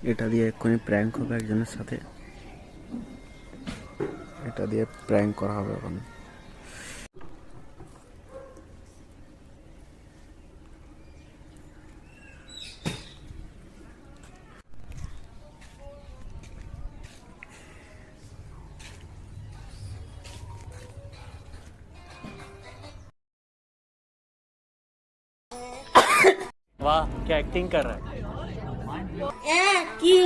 এটা দিয়ে এক্ষুনি প্র্যাঙ্ক হবে একজনের সাথে, এটা দিয়ে প্র্যাঙ্ক করা হবে এখন। वाह क्या एक्टिंग कर रहा है। কি